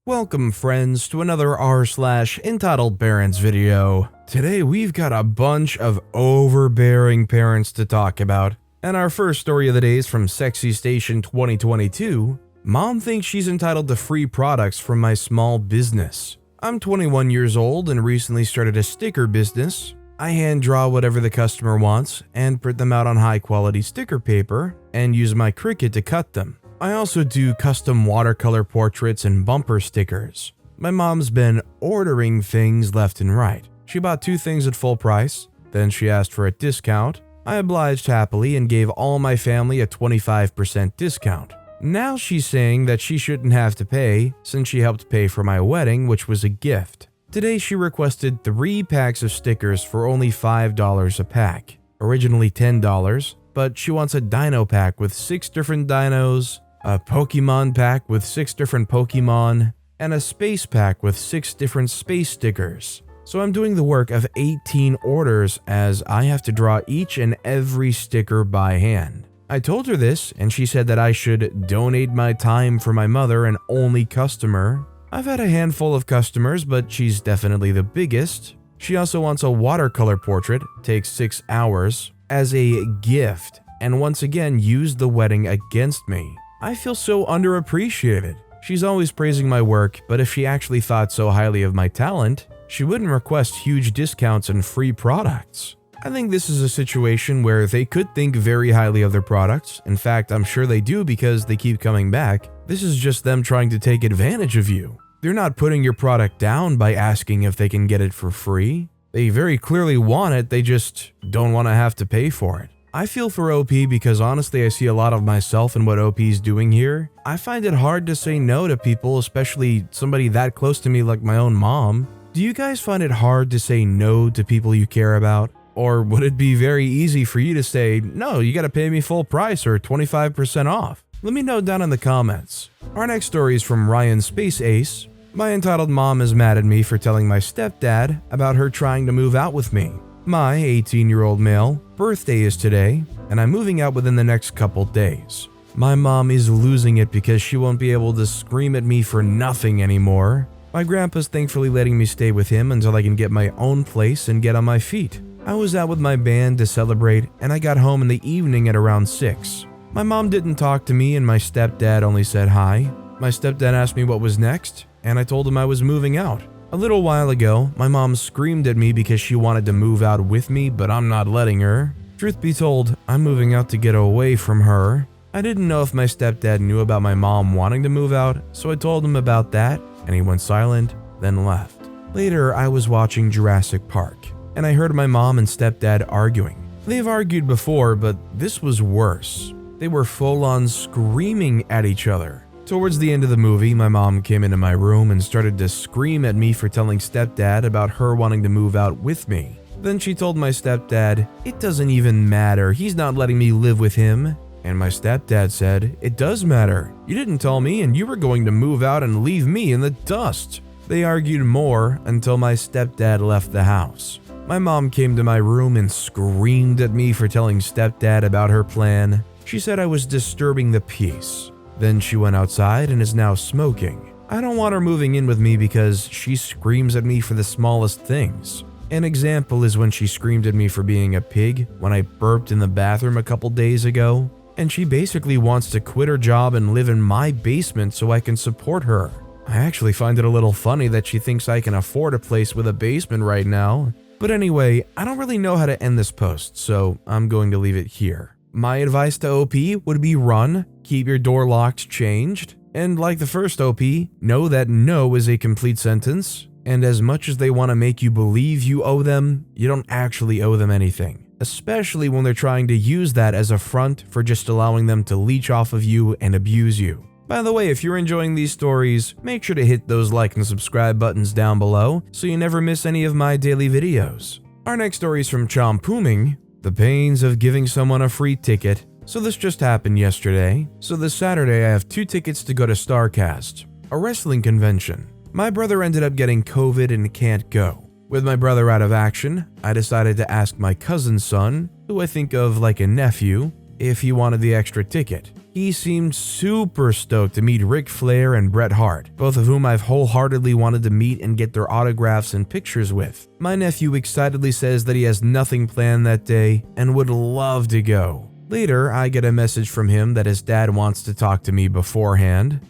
Welcome friends to another r/EntitledParents video. Today we've got a bunch of overbearing parents to talk about. And our first story of the day is from Sexy Station 2022. Mom thinks she's entitled to free products from my small business. I'm 21 years old and recently started a sticker business. I hand draw whatever the customer wants and print them out on high quality sticker paper and use my Cricut to cut them. I also do custom watercolor portraits and bumper stickers. My mom's been ordering things left and right. She bought 2 things at full price, then she asked for a discount. I obliged happily and gave all my family a 25% discount. Now she's saying that she shouldn't have to pay since she helped pay for my wedding, which was a gift. Today she requested 3 packs of stickers for only $5 a pack, originally $10, but she wants a dino pack with 6 different dinos, a Pokemon pack with 6 different Pokemon, and a space pack with 6 different space stickers. So I'm doing the work of 18 orders as I have to draw each and every sticker by hand. I told her this and she said that I should donate my time for my mother, an only customer. I've had a handful of customers, but she's definitely the biggest. She also wants a watercolor portrait, takes 6 hours, as a gift, and once again used the wedding against me. I feel so underappreciated. She's always praising my work, but if she actually thought so highly of my talent, she wouldn't request huge discounts and free products. I think this is a situation where they could think very highly of their products. In fact, I'm sure they do because they keep coming back. This is just them trying to take advantage of you. They're not putting your product down by asking if they can get it for free. They very clearly want it, they just don't want to have to pay for it. I feel for OP because honestly I see a lot of myself in what OP's doing here. I find it hard to say no to people, especially somebody that close to me like my own mom. Do you guys find it hard to say no to people you care about? Or would it be very easy for you to say, no, you gotta pay me full price or 25% off? Let me know down in the comments. Our next story is from Ryan Space Ace. My entitled mom is mad at me for telling my stepdad about her trying to move out with me. My 18-year-old male birthday is today, and I'm moving out within the next couple days. My mom is losing it because she won't be able to scream at me for nothing anymore. My grandpa's thankfully letting me stay with him until I can get my own place and get on my feet. I was out with my band to celebrate, and I got home in the evening at around 6. My mom didn't talk to me, and my stepdad only said hi. My stepdad asked me what was next, and I told him I was moving out. A little while ago, my mom screamed at me because she wanted to move out with me, but I'm not letting her. Truth be told, I'm moving out to get away from her. I didn't know if my stepdad knew about my mom wanting to move out, so I told him about that, and he went silent, then left. Later, I was watching Jurassic Park, and I heard my mom and stepdad arguing. They've argued before, but this was worse. They were full-on screaming at each other. Towards the end of the movie, my mom came into my room and started to scream at me for telling stepdad about her wanting to move out with me. Then she told my stepdad, "It doesn't even matter, he's not letting me live with him." And my stepdad said, "It does matter. You didn't tell me and you were going to move out and leave me in the dust." They argued more until my stepdad left the house. My mom came to my room and screamed at me for telling stepdad about her plan. She said I was disturbing the peace. Then she went outside and is now smoking. I don't want her moving in with me because she screams at me for the smallest things. An example is when she screamed at me for being a pig when I burped in the bathroom a couple days ago. And she basically wants to quit her job and live in my basement so I can support her. I actually find it a little funny that she thinks I can afford a place with a basement right now. But anyway, I don't really know how to end this post, so I'm going to leave it here. My advice to OP would be run, keep your door locked changed, and like the first OP, know that no is a complete sentence, and as much as they want to make you believe you owe them, you don't actually owe them anything, especially when they're trying to use that as a front for just allowing them to leech off of you and abuse you. By the way, if you're enjoying these stories, make sure to hit those like and subscribe buttons down below so you never miss any of my daily videos. Our next story is from Chompuming. The pains of giving someone a free ticket. So this just happened yesterday. So this Saturday I have 2 tickets to go to StarCast, a wrestling convention. My brother ended up getting COVID and can't go. With my brother out of action, I decided to ask my cousin's son, who I think of like a nephew, if he wanted the extra ticket. He seemed super stoked to meet Ric Flair and Bret Hart, both of whom I've wholeheartedly wanted to meet and get their autographs and pictures with. My nephew excitedly says that he has nothing planned that day and would love to go. Later, I get a message from him that his dad wants to talk to me beforehand.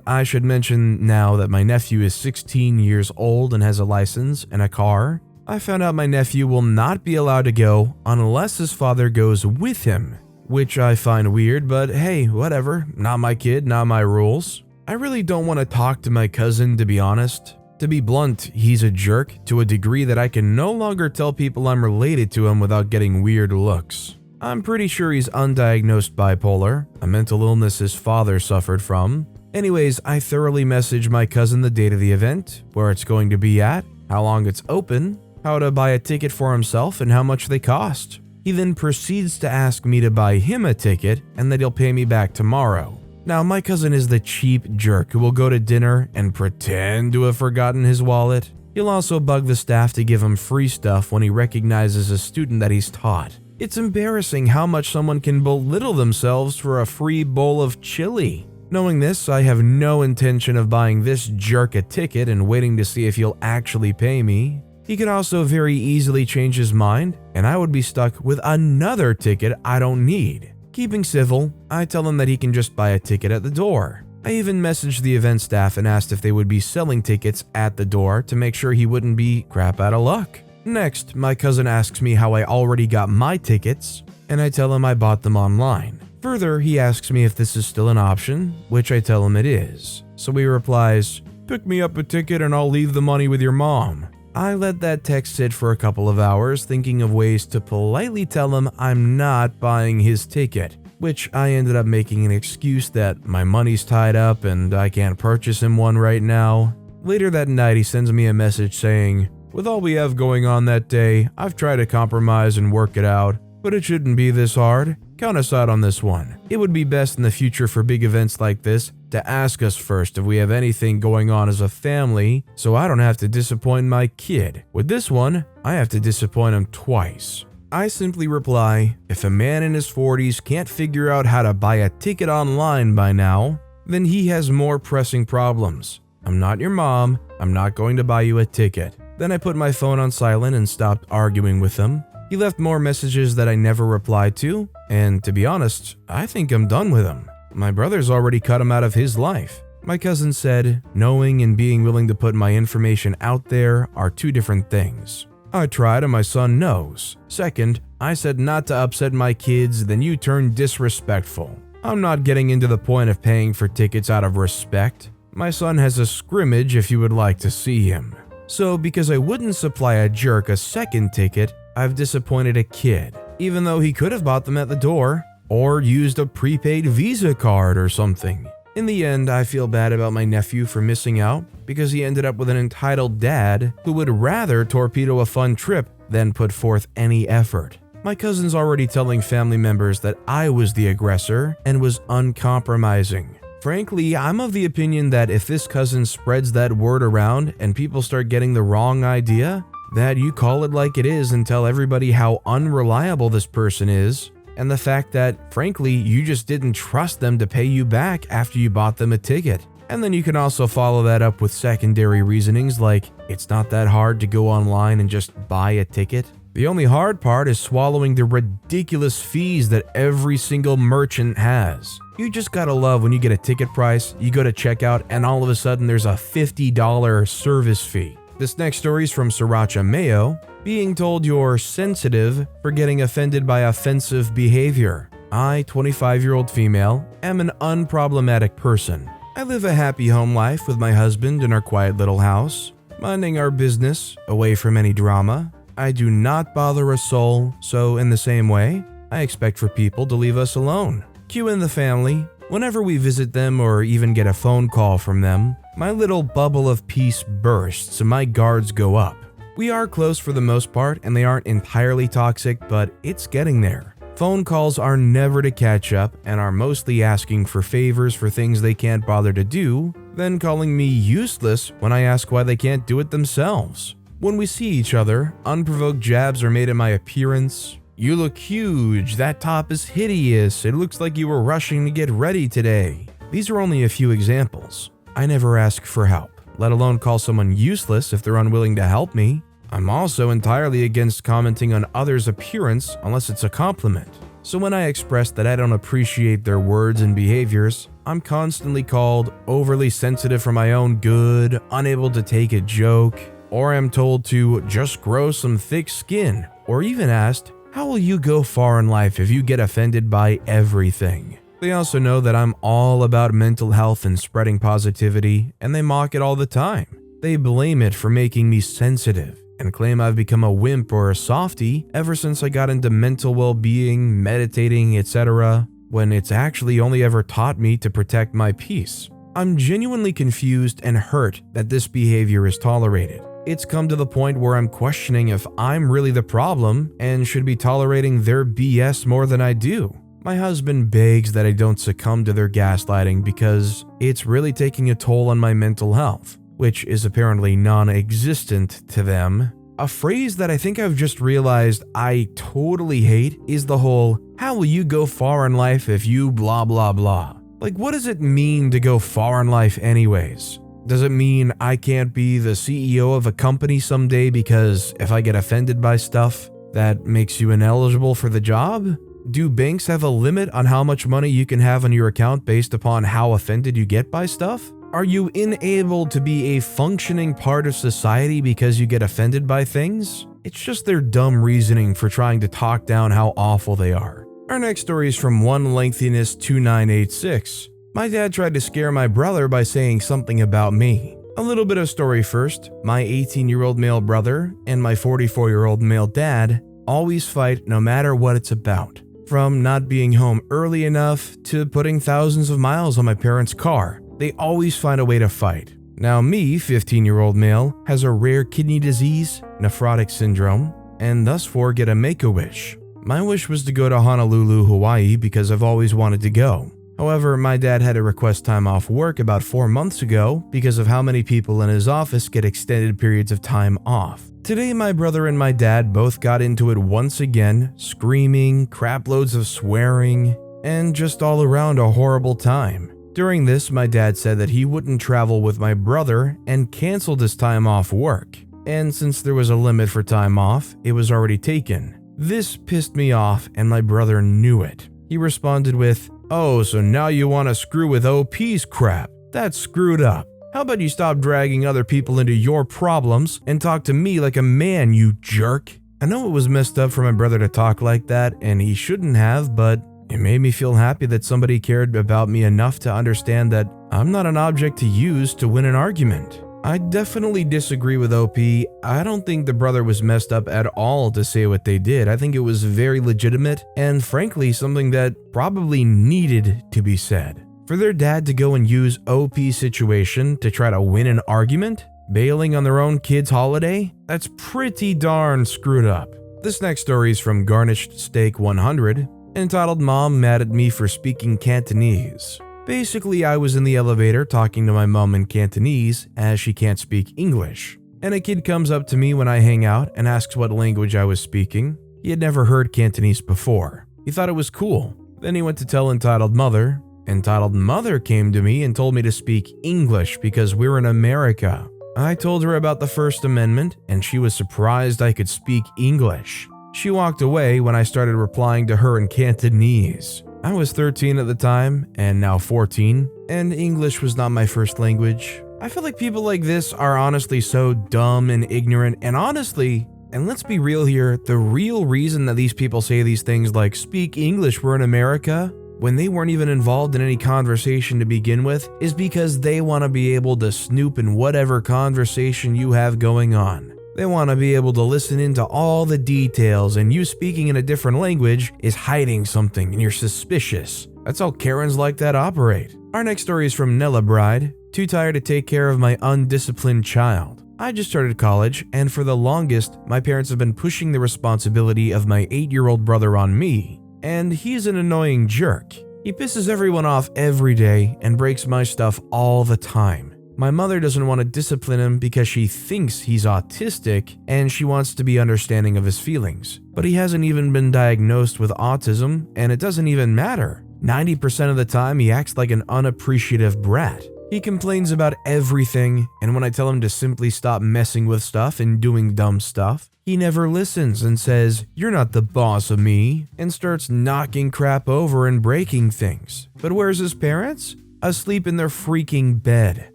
I should mention now that my nephew is 16 years old and has a license and a car. I found out my nephew will not be allowed to go unless his father goes with him, which I find weird, but hey, whatever, not my kid, not my rules. I really don't want to talk to my cousin, to be honest. To be blunt, he's a jerk to a degree that I can no longer tell people I'm related to him without getting weird looks. I'm pretty sure he's undiagnosed bipolar, a mental illness his father suffered from. Anyways, I thoroughly message my cousin the date of the event, where it's going to be at, how long it's open, how to buy a ticket for himself, and how much they cost. He then proceeds to ask me to buy him a ticket and that he'll pay me back tomorrow. Now, my cousin is the cheap jerk who will go to dinner and pretend to have forgotten his wallet. He'll also bug the staff to give him free stuff when he recognizes a student that he's taught. It's embarrassing how much someone can belittle themselves for a free bowl of chili. Knowing this, I have no intention of buying this jerk a ticket and waiting to see if he'll actually pay me. He could also very easily change his mind, and I would be stuck with another ticket I don't need. Keeping civil, I tell him that he can just buy a ticket at the door. I even messaged the event staff and asked if they would be selling tickets at the door to make sure he wouldn't be crap out of luck. Next, my cousin asks me how I already got my tickets, and I tell him I bought them online. Further, he asks me if this is still an option, which I tell him it is. So he replies, "Pick me up a ticket and I'll leave the money with your mom." I let that text sit for a couple of hours, thinking of ways to politely tell him I'm not buying his ticket, which I ended up making an excuse that my money's tied up and I can't purchase him one right now. Later that night, he sends me a message saying, "With all we have going on that day, I've tried to compromise and work it out, but it shouldn't be this hard. Count us out on this one. It would be best in the future for big events like this to ask us first if we have anything going on as a family, so I don't have to disappoint my kid. With this one, I have to disappoint him twice." I simply reply, if a man in his 40s can't figure out how to buy a ticket online by now, then he has more pressing problems. I'm not your mom. I'm not going to buy you a ticket. Then I put my phone on silent and stopped arguing with him. He left more messages that I never replied to, and to be honest, I think I'm done with him. My brother's already cut him out of his life. My cousin said, knowing and being willing to put my information out there are two different things. I tried and my son knows. Second, I said not to upset my kids, then you turned disrespectful. I'm not getting into the point of paying for tickets out of respect. My son has a scrimmage if you would like to see him. So because I wouldn't supply a jerk a second ticket, I've disappointed a kid, even though he could have bought them at the door or used a prepaid Visa card or something. In the end, I feel bad about my nephew for missing out because he ended up with an entitled dad who would rather torpedo a fun trip than put forth any effort. My cousin's already telling family members that I was the aggressor and was uncompromising. Frankly, I'm of the opinion that if this cousin spreads that word around and people start getting the wrong idea, that you call it like it is and tell everybody how unreliable this person is, and the fact that, frankly, you just didn't trust them to pay you back after you bought them a ticket. And then you can also follow that up with secondary reasonings like, it's not that hard to go online and just buy a ticket. The only hard part is swallowing the ridiculous fees that every single merchant has. You just gotta love when you get a ticket price, you go to checkout, and all of a sudden there's a $50 service fee. This next story is from Sriracha Mayo, being told you're sensitive for getting offended by offensive behavior. I, 25-year-old female, am an unproblematic person. I live a happy home life with my husband in our quiet little house, minding our business, away from any drama. I do not bother a soul, so in the same way, I expect for people to leave us alone. Cue in the family. Whenever we visit them or even get a phone call from them, my little bubble of peace bursts and my guards go up. We are close for the most part and they aren't entirely toxic, but it's getting there. Phone calls are never to catch up and are mostly asking for favors for things they can't bother to do, then calling me useless when I ask why they can't do it themselves. When we see each other, unprovoked jabs are made at my appearance. "You look huge, that top is hideous, it looks like you were rushing to get ready today." These are only a few examples. I never ask for help, let alone call someone useless if they're unwilling to help me. I'm also entirely against commenting on others' appearance unless it's a compliment. So when I express that I don't appreciate their words and behaviors, I'm constantly called overly sensitive for my own good, unable to take a joke, or I'm told to just grow some thick skin, or even asked, "How will you go far in life if you get offended by everything?" They also know that I'm all about mental health and spreading positivity, and they mock it all the time. They blame it for making me sensitive, and claim I've become a wimp or a softie ever since I got into mental well-being, meditating, etc., when it's actually only ever taught me to protect my peace. I'm genuinely confused and hurt that this behavior is tolerated. It's come to the point where I'm questioning if I'm really the problem and should be tolerating their BS more than I do. My husband begs that I don't succumb to their gaslighting because it's really taking a toll on my mental health, which is apparently non-existent to them. A phrase that I think I've just realized I totally hate is the whole, "How will you go far in life if you blah blah blah?" Like, what does it mean to go far in life anyways? Does it mean I can't be the CEO of a company someday because if I get offended by stuff, that makes you ineligible for the job? Do banks have a limit on how much money you can have on your account based upon how offended you get by stuff? Are you unable to be a functioning part of society because you get offended by things? It's just their dumb reasoning for trying to talk down how awful they are. Our next story is from OneLengthiness2986. My dad tried to scare my brother by saying something about me. A little bit of story first. My 18-year-old male brother and my 44-year-old male dad always fight no matter what it's about. From not being home early enough to putting thousands of miles on my parents' car. They always find a way to fight. Now me, 15-year-old male, has a rare kidney disease, nephrotic syndrome, and thus get a make-a-wish. My wish was to go to Honolulu, Hawaii because I've always wanted to go. However, my dad had to request time off work about 4 months ago because of how many people in his office get extended periods of time off. Today, my brother and my dad both got into it once again, screaming, crap loads of swearing, and just all around a horrible time. During this, my dad said that he wouldn't travel with my brother and canceled his time off work. And since there was a limit for time off, it was already taken. This pissed me off and my brother knew it. He responded with, "Oh, so now you want to screw with OP's crap? That's screwed up. How about you stop dragging other people into your problems and talk to me like a man, you jerk?" I know it was messed up for my brother to talk like that, and he shouldn't have, but it made me feel happy that somebody cared about me enough to understand that I'm not an object to use to win an argument. I definitely disagree with OP. I don't think the brother was messed up at all to say what they did. I think it was very legitimate and frankly something that probably needed to be said. For their dad to go and use OP's situation to try to win an argument, bailing on their own kid's holiday, that's pretty darn screwed up. This next story is from Garnished Steak 100, entitled "Mom Mad at Me for Speaking Cantonese." Basically, I was in the elevator talking to my mom in Cantonese as she can't speak English, and a kid comes up to me when I hang out and asks what language I was speaking. He had never heard Cantonese before. He thought it was cool. Then he went to tell Entitled Mother. Entitled Mother came to me and told me to speak English because we're in America. I told her about the First Amendment, and she was surprised I could speak English. She walked away when I started replying to her in Cantonese. I was 13 at the time, and now 14, and English was not my first language. I feel like people like this are honestly so dumb and ignorant, and honestly, and let's be real here, the real reason that these people say these things like "speak English, we're in America," when they weren't even involved in any conversation to begin with, is because they want to be able to snoop in whatever conversation you have going on. They want to be able to listen into all the details, and you speaking in a different language is hiding something and you're suspicious. That's how Karens like that operate. Our next story is from Nella Bride. Too tired to take care of my undisciplined child. I just started college, and for the longest, my parents have been pushing the responsibility of my 8-year-old brother on me. And he's an annoying jerk. He pisses everyone off every day and breaks my stuff all the time. My mother doesn't want to discipline him because she thinks he's autistic and she wants to be understanding of his feelings. But he hasn't even been diagnosed with autism, and it doesn't even matter. 90% of the time, he acts like an unappreciative brat. He complains about everything, and when I tell him to simply stop messing with stuff and doing dumb stuff, he never listens and says, "You're not the boss of me," and starts knocking crap over and breaking things. But where's his parents? Asleep in their freaking bed.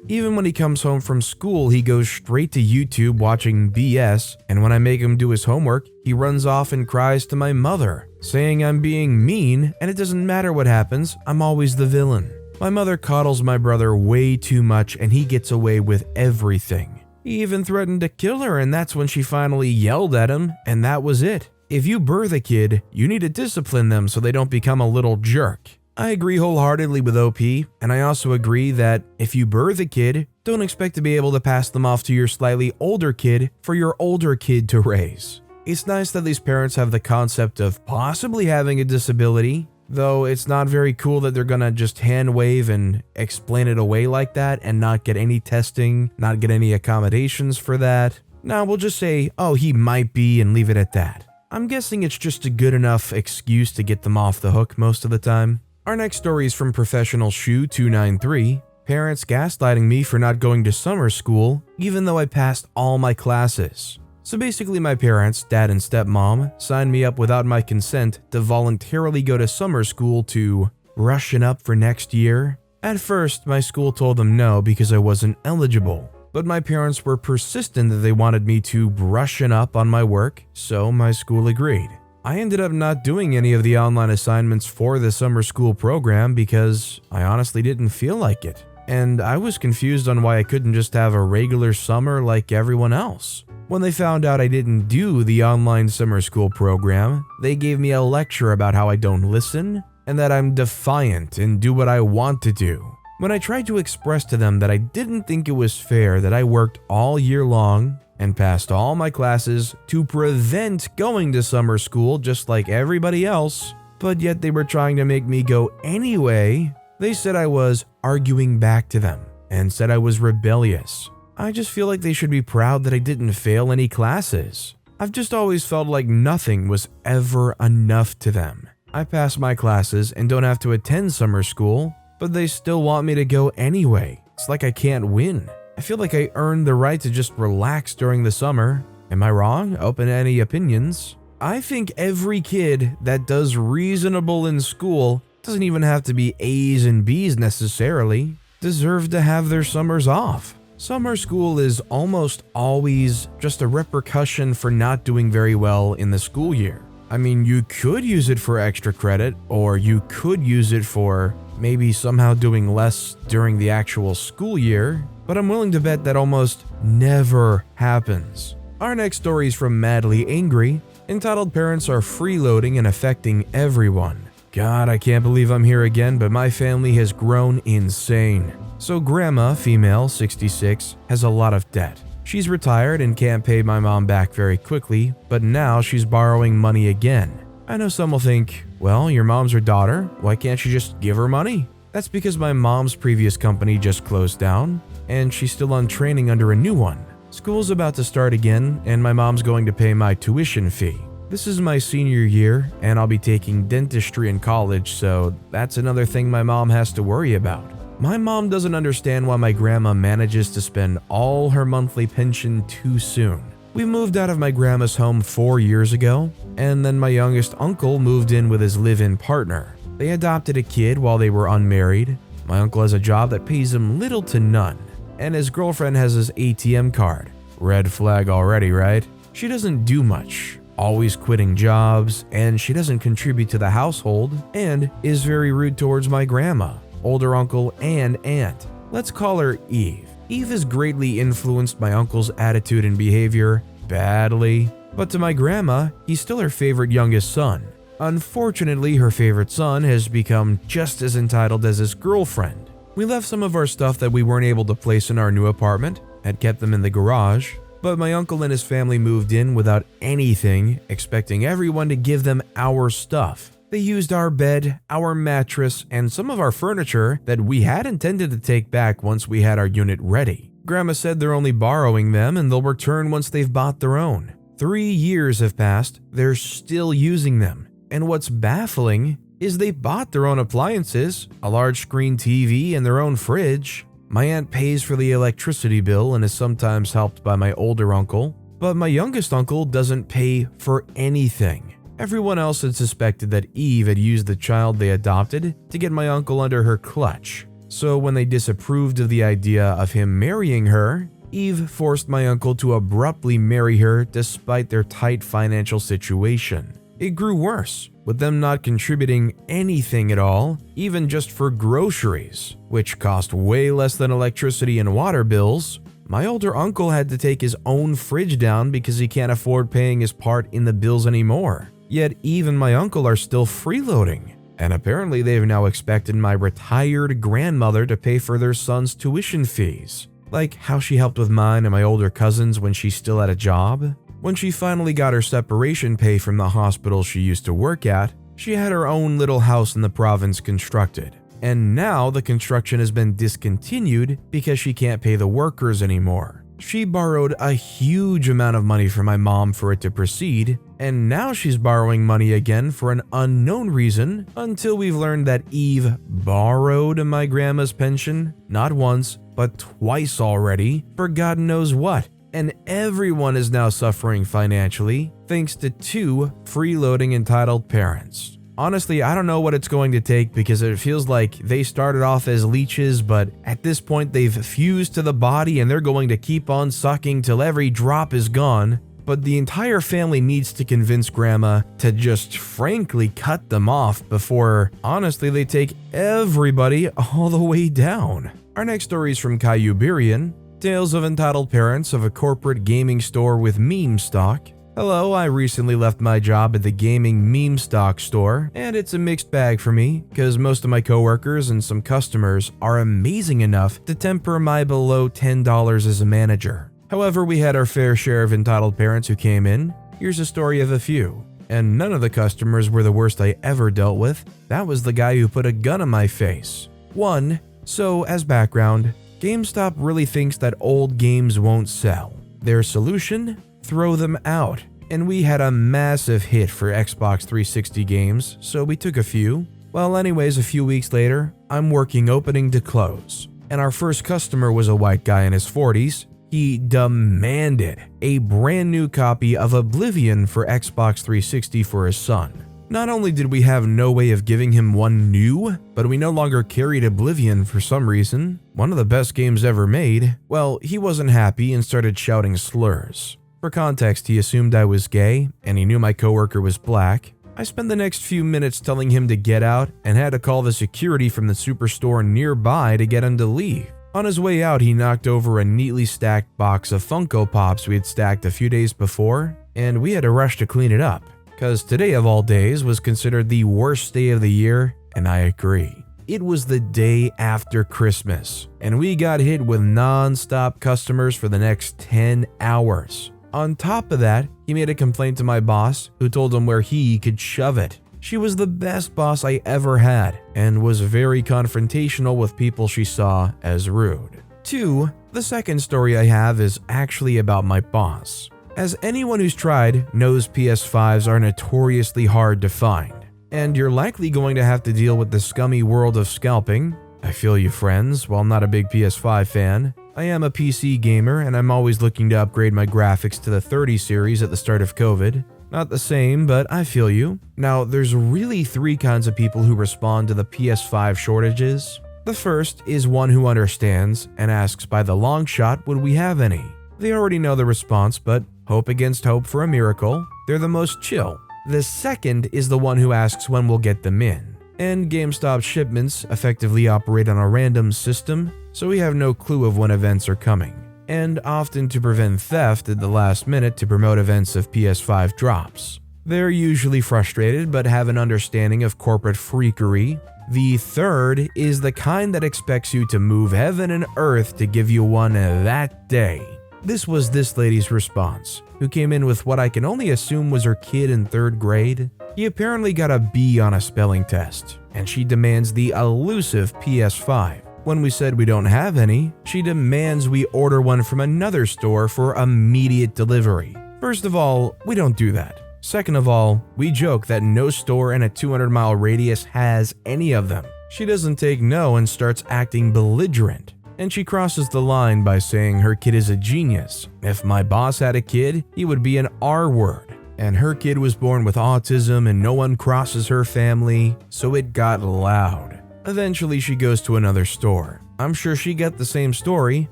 Even when he comes home from school, he goes straight to YouTube watching BS, and when I make him do his homework, he runs off and cries to my mother, saying I'm being mean and it doesn't matter what happens, I'm always the villain. My mother coddles my brother way too much and he gets away with everything. He even threatened to kill her, and that's when she finally yelled at him, and that was it. If you birth a kid, you need to discipline them so they don't become a little jerk. I agree wholeheartedly with OP, and I also agree that if you birth a kid, don't expect to be able to pass them off to your slightly older kid for your older kid to raise. It's nice that these parents have the concept of possibly having a disability, though it's not very cool that they're gonna just hand wave and explain it away like that and not get any testing, not get any accommodations for that. Now we'll just say, oh, he might be, and leave it at that. I'm guessing it's just a good enough excuse to get them off the hook most of the time. Our next story is from Professional Shoe 293. Parents gaslighting me for not going to summer school, even though I passed all my classes. So basically my parents, dad and stepmom, signed me up without my consent to voluntarily go to summer school to brushen up for next year. At first, my school told them no because I wasn't eligible, but my parents were persistent that they wanted me to brushen up on my work, so my school agreed. I ended up not doing any of the online assignments for the summer school program because I honestly didn't feel like it, and I was confused on why I couldn't just have a regular summer like everyone else. When they found out I didn't do the online summer school program, they gave me a lecture about how I don't listen and that I'm defiant and do what I want to do. When I tried to express to them that I didn't think it was fair that I worked all year long and passed all my classes to prevent going to summer school just like everybody else, but yet they were trying to make me go anyway, they said I was arguing back to them and said I was rebellious. I just feel like they should be proud that I didn't fail any classes. I've just always felt like nothing was ever enough to them. I passed my classes and don't have to attend summer school, but they still want me to go anyway. It's like I can't win. I feel like I earned the right to just relax during the summer. Am I wrong? Open to any opinions. I think every kid that does reasonable in school, doesn't even have to be A's and B's necessarily, deserve to have their summers off. Summer school is almost always just a repercussion for not doing very well in the school year. I mean, you could use it for extra credit, or you could use it for maybe somehow doing less during the actual school year, but I'm willing to bet that almost never happens. Our next story is from Madly Angry. Entitled Parents are freeloading and affecting everyone. God, I can't believe I'm here again, but my family has grown insane. So grandma, female, 66, has a lot of debt. She's retired and can't pay my mom back very quickly, but now she's borrowing money again. I know some will think, well, your mom's her daughter, why can't you just give her money? That's because my mom's previous company just closed down, and she's still on training under a new one. School's about to start again, and my mom's going to pay my tuition fee. This is my senior year, and I'll be taking dentistry in college, so that's another thing my mom has to worry about. My mom doesn't understand why my grandma manages to spend all her monthly pension too soon. We moved out of my grandma's home 4 years ago, and then my youngest uncle moved in with his live-in partner. They adopted a kid while they were unmarried. My uncle has a job that pays him little to none, and his girlfriend has his ATM card. Red flag already, right? She doesn't do much, always quitting jobs, and she doesn't contribute to the household, and is very rude towards my grandma, older uncle, and aunt. Let's call her Eve. Eve has greatly influenced my uncle's attitude and behavior badly, but to my grandma, he's still her favorite youngest son. Unfortunately, her favorite son has become just as entitled as his girlfriend. We left some of our stuff that we weren't able to place in our new apartment, had kept them in the garage, but my uncle and his family moved in without anything, expecting everyone to give them our stuff. They used our bed, our mattress, and some of our furniture that we had intended to take back once we had our unit ready. Grandma said they're only borrowing them and they'll return once they've bought their own. 3 years have passed, they're still using them. And what's baffling is they bought their own appliances, a large screen TV, and their own fridge. My aunt pays for the electricity bill and is sometimes helped by my older uncle, but my youngest uncle doesn't pay for anything. Everyone else had suspected that Eve had used the child they adopted to get my uncle under her clutch. So when they disapproved of the idea of him marrying her, Eve forced my uncle to abruptly marry her despite their tight financial situation. It grew worse, with them not contributing anything at all, even just for groceries, which cost way less than electricity and water bills. My older uncle had to take his own fridge down because he can't afford paying his part in the bills anymore. Yet Eve and my uncle are still freeloading, and apparently they've now expected my retired grandmother to pay for their son's tuition fees, like how she helped with mine and my older cousins when she still had a job. When she finally got her separation pay from the hospital she used to work at, she had her own little house in the province constructed. And now the construction has been discontinued because she can't pay the workers anymore. She borrowed a huge amount of money from my mom for it to proceed, and now she's borrowing money again for an unknown reason until we've learned that Eve borrowed my grandma's pension, not once, but twice already, for God knows what. And everyone is now suffering financially thanks to 2 freeloading entitled parents. Honestly, I don't know what it's going to take because it feels like they started off as leeches, but at this point they've fused to the body and they're going to keep on sucking till every drop is gone. But the entire family needs to convince Grandma to just frankly cut them off before, honestly, they take everybody all the way down. Our next story is from Cayuberian. Tales of entitled parents of a corporate gaming store with memestock. Hello, I recently left my job at the gaming memestock store, and it's a mixed bag for me because most of my coworkers and some customers are amazing enough to temper my below $10 as a manager. However, we had our fair share of entitled parents who came in. Here's a story of a few. And none of the customers were the worst I ever dealt with. That was the guy who put a gun in my face. 1. So, as background, GameStop really thinks that old games won't sell. Their solution? Throw them out. And we had a massive hit for Xbox 360 games, so we took a few. Well, anyways, a few weeks later, I'm working opening to close. And our first customer was a white guy in his 40s. He demanded a brand new copy of Oblivion for Xbox 360 for his son. Not only did we have no way of giving him one new, but we no longer carried Oblivion for some reason, one of the best games ever made. Well, he wasn't happy and started shouting slurs. For context, he assumed I was gay, and he knew my coworker was black. I spent the next few minutes telling him to get out and had to call the security from the superstore nearby to get him to leave. On his way out, he knocked over a neatly stacked box of Funko Pops we had stacked a few days before, and we had to rush to clean it up. Because today of all days was considered the worst day of the year, and I agree. It was the day after Christmas, and we got hit with non-stop customers for the next 10 hours. On top of that, he made a complaint to my boss, who told him where he could shove it. She was the best boss I ever had, and was very confrontational with people she saw as rude. 2. The second story I have is actually about my boss. As anyone who's tried knows, PS5s are notoriously hard to find, and you're likely going to have to deal with the scummy world of scalping. I feel you, friends. While I'm not a big PS5 fan, I am a PC gamer, and I'm always looking to upgrade my graphics to the 30 series at the start of COVID. Not the same, but I feel you. Now, there's really 3 kinds of people who respond to the PS5 shortages. The first is one who understands and asks by the long shot, would we have any? They already know the response, but hope against hope for a miracle. They're the most chill. The second is the one who asks when we'll get them in. And GameStop shipments effectively operate on a random system, so we have no clue of when events are coming. And often to prevent theft at the last minute to promote events of PS5 drops. They're usually frustrated but have an understanding of corporate freakery. The third is the kind that expects you to move heaven and earth to give you one that day. This was this lady's response, who came in with what I can only assume was her kid in 3rd grade. He apparently got a B on a spelling test, and she demands the elusive PS5. When we said we don't have any, she demands we order one from another store for immediate delivery. First of all, we don't do that. Second of all, we joke that no store in a 200-mile radius has any of them. She doesn't take no and starts acting belligerent. And she crosses the line by saying her kid is a genius. If my boss had a kid, he would be an R word. And her kid was born with autism and no one crosses her family, so it got loud. Eventually she goes to another store. I'm sure she got the same story,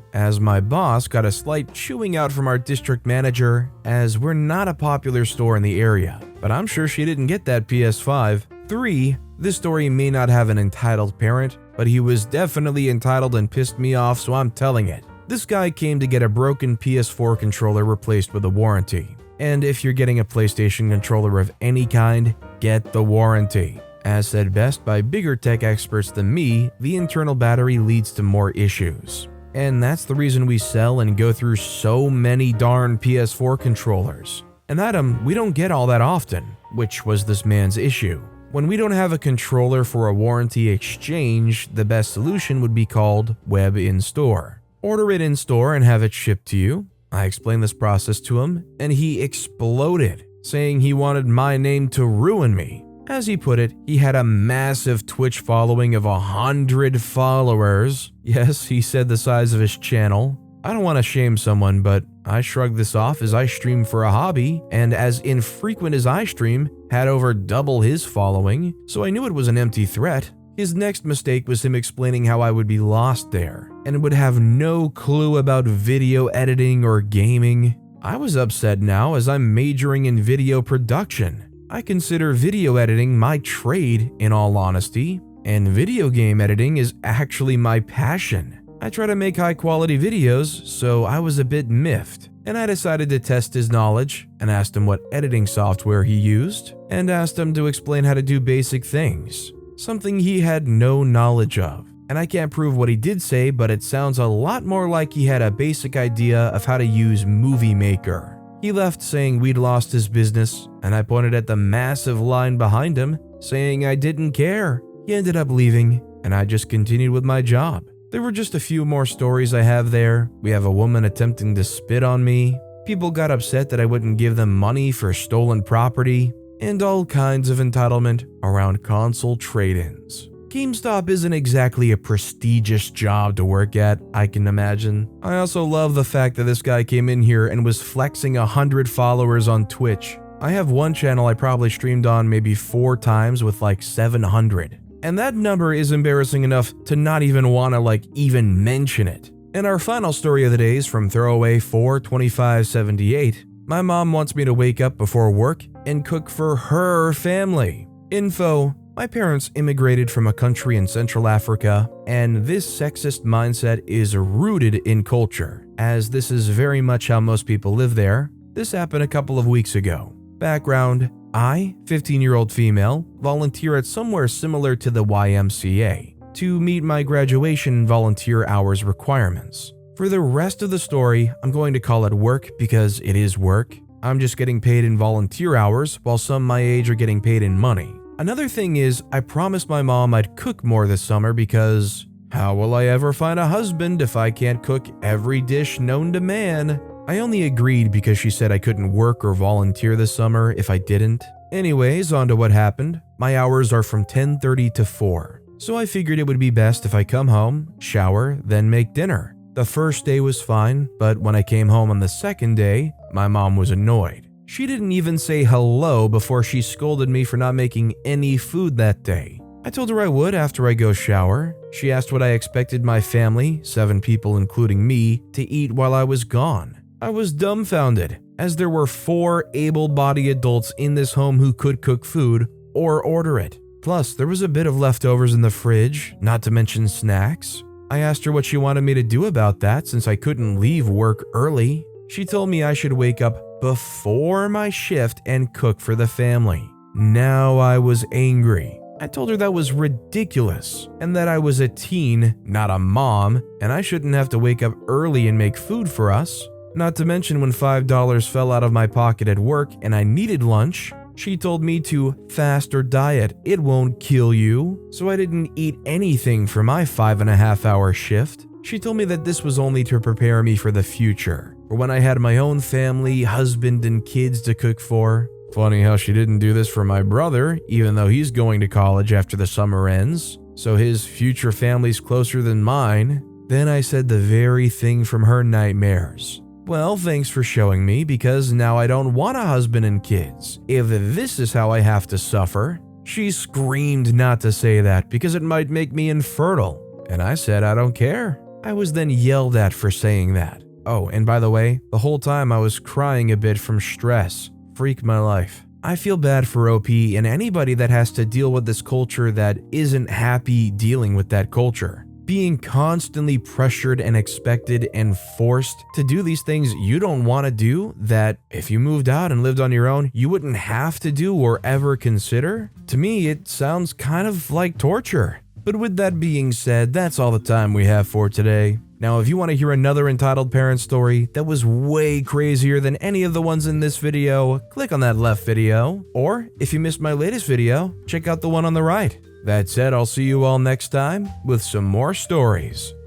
as my boss got a slight chewing out from our district manager, as we're not a popular store in the area. But I'm sure she didn't get that PS5. 3. This story may not have an entitled parent, but he was definitely entitled and pissed me off, so I'm telling it. This guy came to get a broken PS4 controller replaced with a warranty. And if you're getting a PlayStation controller of any kind, get the warranty. As said best by bigger tech experts than me, the internal battery leads to more issues. And that's the reason we sell and go through so many darn PS4 controllers. An item we don't get all that often, which was this man's issue. When we don't have a controller for a warranty exchange, the best solution would be called web in-store. Order it in-store and have it shipped to you. I explained this process to him, and he exploded, saying he wanted my name to ruin me. As he put it, he had a massive Twitch following of 100 followers. Yes, he said the size of his channel. I don't want to shame someone, but I shrugged this off as I stream for a hobby, and as infrequent as I stream, had over double his following, so I knew it was an empty threat. His next mistake was him explaining how I would be lost there, and would have no clue about video editing or gaming. I was upset now as I'm majoring in video production. I consider video editing my trade, in all honesty, and video game editing is actually my passion. I try to make high quality videos, so I was a bit miffed, and I decided to test his knowledge and asked him what editing software he used, and asked him to explain how to do basic things, something he had no knowledge of. And I can't prove what he did say, but it sounds a lot more like he had a basic idea of how to use Movie Maker. He left saying we'd lost his business, and I pointed at the massive line behind him, saying I didn't care. He ended up leaving, and I just continued with my job. There were just a few more stories I have there. We have a woman attempting to spit on me. People got upset that I wouldn't give them money for stolen property, and all kinds of entitlement around console trade-ins. GameStop isn't exactly a prestigious job to work at, I can imagine. I also love the fact that this guy came in here and was flexing 100 followers on Twitch. I have one channel I probably streamed on maybe 4 times with like 700. And that number is embarrassing enough to not even want to even mention it. And our final story of the day is from Throwaway 42578. My mom wants me to wake up before work and cook for her family. Info: my parents immigrated from a country in Central Africa, and this sexist mindset is rooted in culture, as this is very much how most people live there. This happened a couple of weeks ago. Background: I, 15-year-old female, volunteer at somewhere similar to the YMCA to meet my graduation volunteer hours requirements. For the rest of the story, I'm going to call it work because it is work. I'm just getting paid in volunteer hours, while some my age are getting paid in money. Another thing is, I promised my mom I'd cook more this summer because how will I ever find a husband if I can't cook every dish known to man? I only agreed because she said I couldn't work or volunteer this summer if I didn't. Anyways, on to what happened. My hours are from 10:30 to 4, so I figured it would be best if I come home, shower, then make dinner. The first day was fine, but when I came home on the second day, my mom was annoyed. She didn't even say hello before she scolded me for not making any food that day. I told her I would after I go shower. She asked what I expected my family, 7 people including me, to eat while I was gone. I was dumbfounded, as there were 4 able-bodied adults in this home who could cook food or order it. Plus, there was a bit of leftovers in the fridge, not to mention snacks. I asked her what she wanted me to do about that since I couldn't leave work early. She told me I should wake up before my shift and cook for the family. Now I was angry. I told her that was ridiculous and that I was a teen, not a mom, and I shouldn't have to wake up early and make food for us. Not to mention when $5 fell out of my pocket at work and I needed lunch, She told me to fast or diet, it won't kill you. So I didn't eat anything for my 5.5-hour shift. She told me that this was only to prepare me for the future, for when I had my own family, husband, and kids to cook for. Funny how she didn't do this for my brother, even though he's going to college after the summer ends, so his future family's closer than mine. Then I said the very thing from her nightmares. Well, thanks for showing me, because now I don't want a husband and kids, if this is how I have to suffer. She screamed not to say that because it might make me infertile, and I said I don't care. I was then yelled at for saying that. Oh, and by the way, the whole time I was crying a bit from stress. Freak my life. I feel bad for OP and anybody that has to deal with this culture that isn't happy dealing with that culture. Being constantly pressured and expected and forced to do these things you don't want to do, that if you moved out and lived on your own, you wouldn't have to do or ever consider. To me, it sounds kind of like torture. But with that being said, that's all the time we have for today. Now, if you want to hear another Entitled Parent story that was way crazier than any of the ones in this video, click on that left video. Or, if you missed my latest video, check out the one on the right. That said, I'll see you all next time with some more stories.